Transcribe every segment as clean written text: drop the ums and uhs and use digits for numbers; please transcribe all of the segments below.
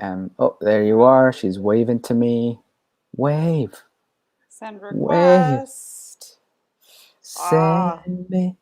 Oh, there you are. She's waving to me. Wave. Send Wave. request. Ah, Send me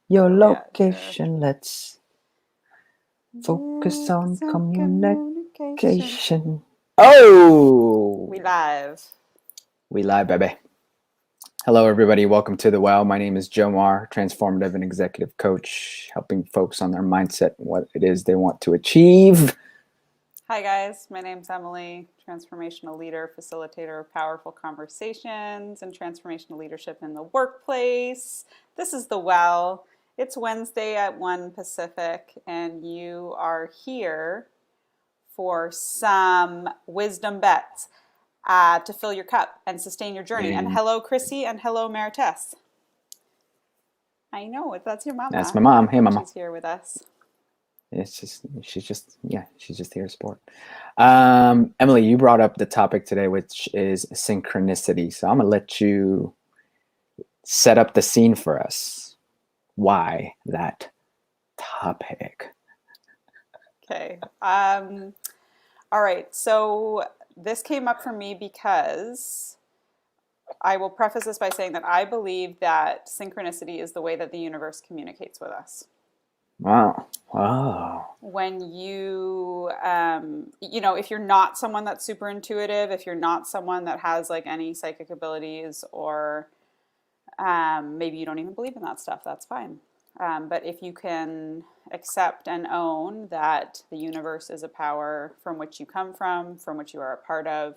your where we at here? location. Let's focus on Focus on communication. communication. Oh, We live. we live, baby. Hello, everybody. Welcome to The Well. My name is Jomar, transformative and executive coach, helping folks on their mindset and what it is they want to achieve. Hi, guys. My name's Emily, transformational leader, facilitator of powerful conversations and transformational leadership in the workplace. This is The Well. It's Wednesday at 1 Pacific, and you are here for some wisdom bets to fill your cup and sustain your journey. And hello, Chrissy, and hello, Marites. I know, that's your mama. That's my mom. Hey, mama. She's here with us. She's just here to support. Emily, you brought up the topic today, which is synchronicity. So I'm gonna let you set up the scene for us. Why that topic? Okay. All right. So this came up for me because I will preface this by saying that I believe that synchronicity is the way that the universe communicates with us. Wow. Wow. When if you're not someone that's super intuitive, if you're not someone that has like any psychic abilities, or maybe you don't even believe in that stuff, that's fine. But if you can accept and own that the universe is a power from which you come from which you are a part of,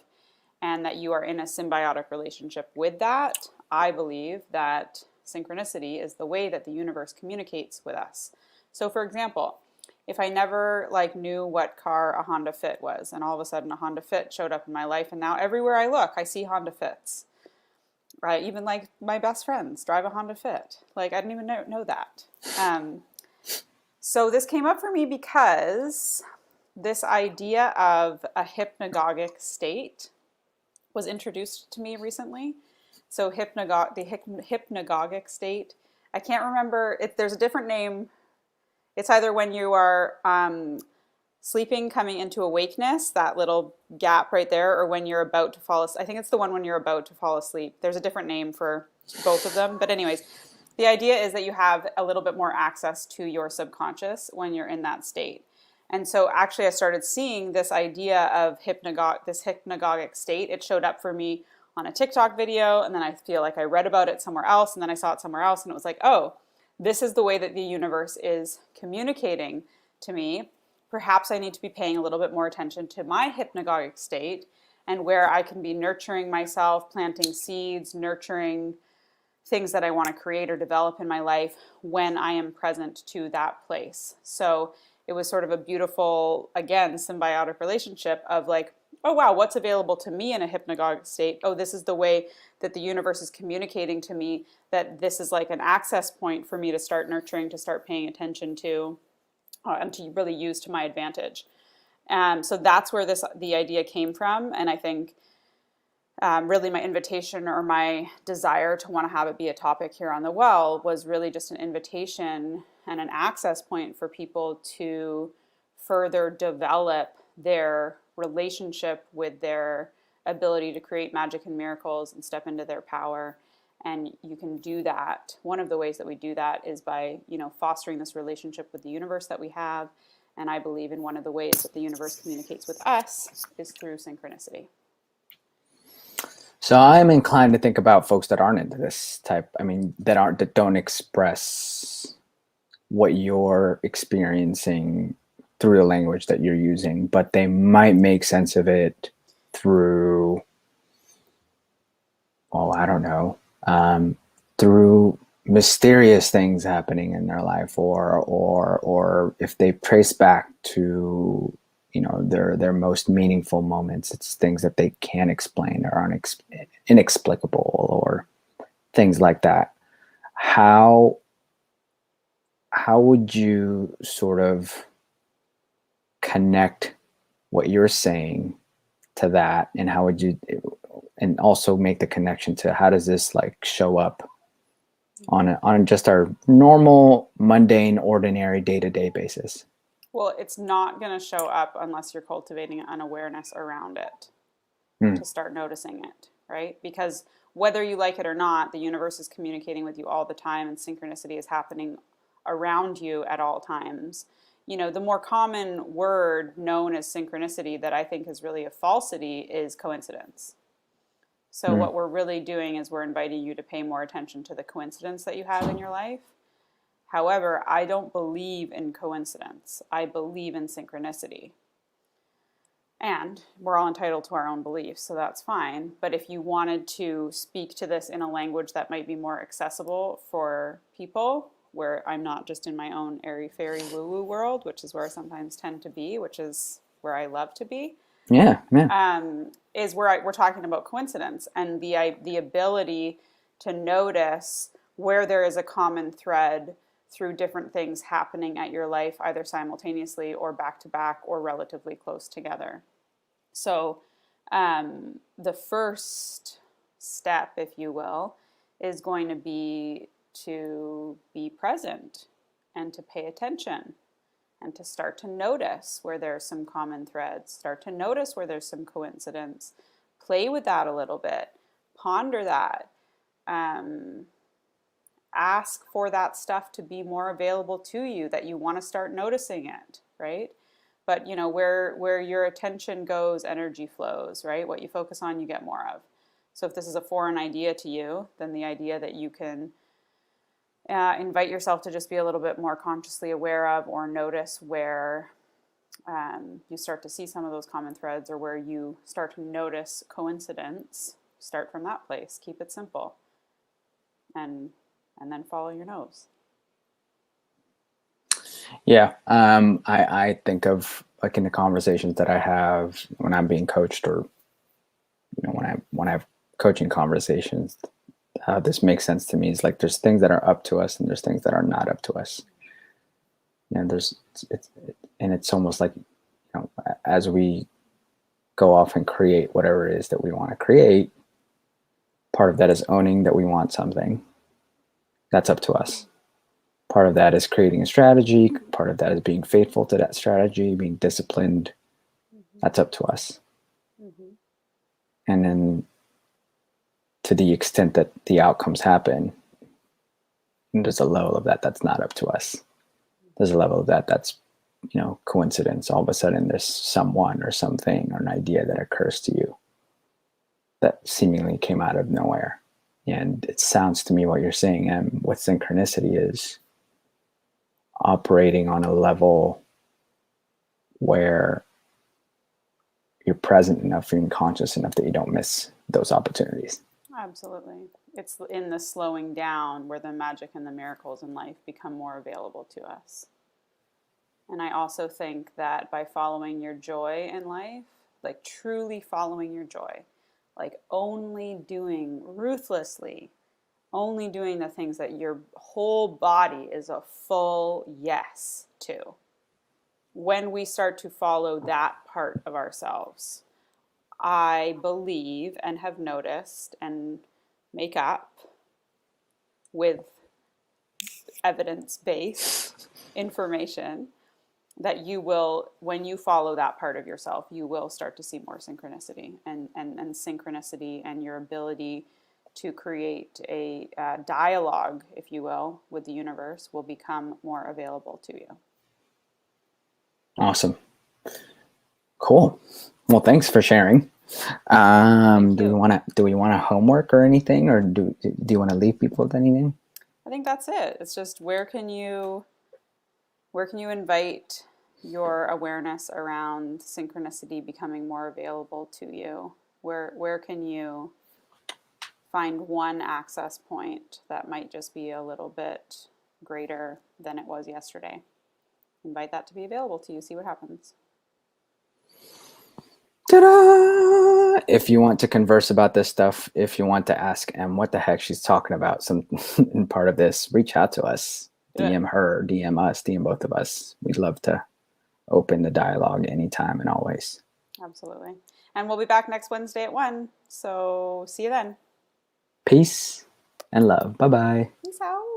and that you are in a symbiotic relationship with that, I believe that synchronicity is the way that the universe communicates with us. So for example, if I never knew what car a Honda Fit was, and all of a sudden a Honda Fit showed up in my life, and now everywhere I look, I see Honda Fits. Right? Even my best friends drive a Honda Fit. I didn't even know that. So this came up for me because this idea of a hypnagogic state was introduced to me recently. So the hypnagogic state, I can't remember, there's a different name. It's either when you are sleeping, coming into awakeness, that little gap right there, or when you're about to fall asleep. I think it's the one when you're about to fall asleep. There's a different name for both of them. But anyways, the idea is that you have a little bit more access to your subconscious when you're in that state. And so actually I started seeing this idea of this hypnagogic state. It showed up for me on a TikTok video, and then I feel like I read about it somewhere else, and then I saw it somewhere else, and it was like, oh, this is the way that the universe is communicating to me. Perhaps I need to be paying a little bit more attention to my hypnagogic state, and where I can be nurturing myself, planting seeds, nurturing things that I want to create or develop in my life when I am present to that place. So it was sort of a beautiful, again, symbiotic relationship of oh wow, what's available to me in a hypnagogic state? Oh, this is the way that the universe is communicating to me that this is like an access point for me to start nurturing, to start paying attention to, and to really use to my advantage. So that's where the idea came from. And I think really my invitation, or my desire to want to have it be a topic here on The Well, was really just an invitation and an access point for people to further develop their relationship with their ability to create magic and miracles and step into their power. And you can do that. One of the ways that we do that is by, fostering this relationship with the universe that we have. And I believe in one of the ways that the universe communicates with us is through synchronicity. So I'm inclined to think about folks that aren't into this type. That don't express what you're experiencing through the language that you're using, but they might make sense of it through, I don't know, through mysterious things happening in their life, or if they trace back to their most meaningful moments. It's things that they can't explain or are inexplicable, or things like that. How would you sort of connect what you're saying to that, and how would you, and also make the connection to how does this show up on just our normal, mundane, ordinary day-to-day basis? Well, it's not going to show up unless you're cultivating an awareness around it Hmm. to start noticing it, right? Because whether you like it or not, the universe is communicating with you all the time, and synchronicity is happening around you at all times. You know, the more common word known as synchronicity that I think is really a falsity is coincidence. So, Hmm. what we're really doing is we're inviting you to pay more attention to the coincidence that you have in your life. However, I don't believe in coincidence. I believe in synchronicity. And we're all entitled to our own beliefs, so that's fine. But if you wanted to speak to this in a language that might be more accessible for people, where I'm not just in my own airy fairy woo woo world, which is where I sometimes tend to be, which is where I love to be, Yeah, yeah. is where we're talking about coincidence and the ability to notice where there is a common thread through different things happening at your life, either simultaneously or back to back or relatively close together. So, the first step, if you will, is going to be present and to pay attention and to start to notice where there's some common threads, start to notice where there's some coincidence, play with that a little bit, ponder that, um, ask for that stuff to be more available to you, that you want to start noticing it, right? But you know, where your attention goes, energy flows, right? What you focus on, you get more of. So if this is a foreign idea to you, then the idea that you can invite yourself to just be a little bit more consciously aware of or notice where you start to see some of those common threads or where you start to notice coincidence, start from that place. Keep it simple, and then follow your nose. Yeah. I think of like in the conversations that I have when I'm being coached, or when I have coaching conversations, how this makes sense to me is like there's things that are up to us and there's things that are not up to us. There's and it's almost like, as we go off and create whatever it is that we want to create, part of that is owning that we want something. That's up to us. Part of that is creating a strategy. Part of that is being faithful to that strategy, being disciplined. Mm-hmm. That's up to us. Mm-hmm. And then to the extent that the outcomes happen, there's a level of that that's not up to us. There's a level of that that's, coincidence. All of a sudden there's someone or something or an idea that occurs to you that seemingly came out of nowhere. And it sounds to me what you're saying, and with synchronicity, is operating on a level where you're present enough and conscious enough that you don't miss those opportunities. Absolutely. It's in the slowing down where the magic and the miracles in life become more available to us. And I also think that by following your joy in life, like truly following your joy, like only doing ruthlessly, only doing the things that your whole body is a full yes to. When we start to follow that part of ourselves, I believe and have noticed and make up with evidence based information that you will, when you follow that part of yourself, you will start to see more synchronicity, and synchronicity and your ability to create a dialogue, if you will, with the universe will become more available to you. Awesome. Cool. Well, thanks for sharing. Thank Do we you. want to homework or anything, or do you want to leave people with anything? I think that's it. It's just where can you invite your awareness around synchronicity becoming more available to you? Where can you find one access point that might just be a little bit greater than it was yesterday? Invite that to be available to you. See what happens. Ta-da! If you want to converse about this stuff, if you want to ask Em what the heck she's talking about, some in part of this, reach out to us. Do it. DM her, DM us, DM both of us. We'd love to open the dialogue anytime and always. Absolutely. And we'll be back next Wednesday at 1. So see you then. Peace and love. Bye bye. Peace out.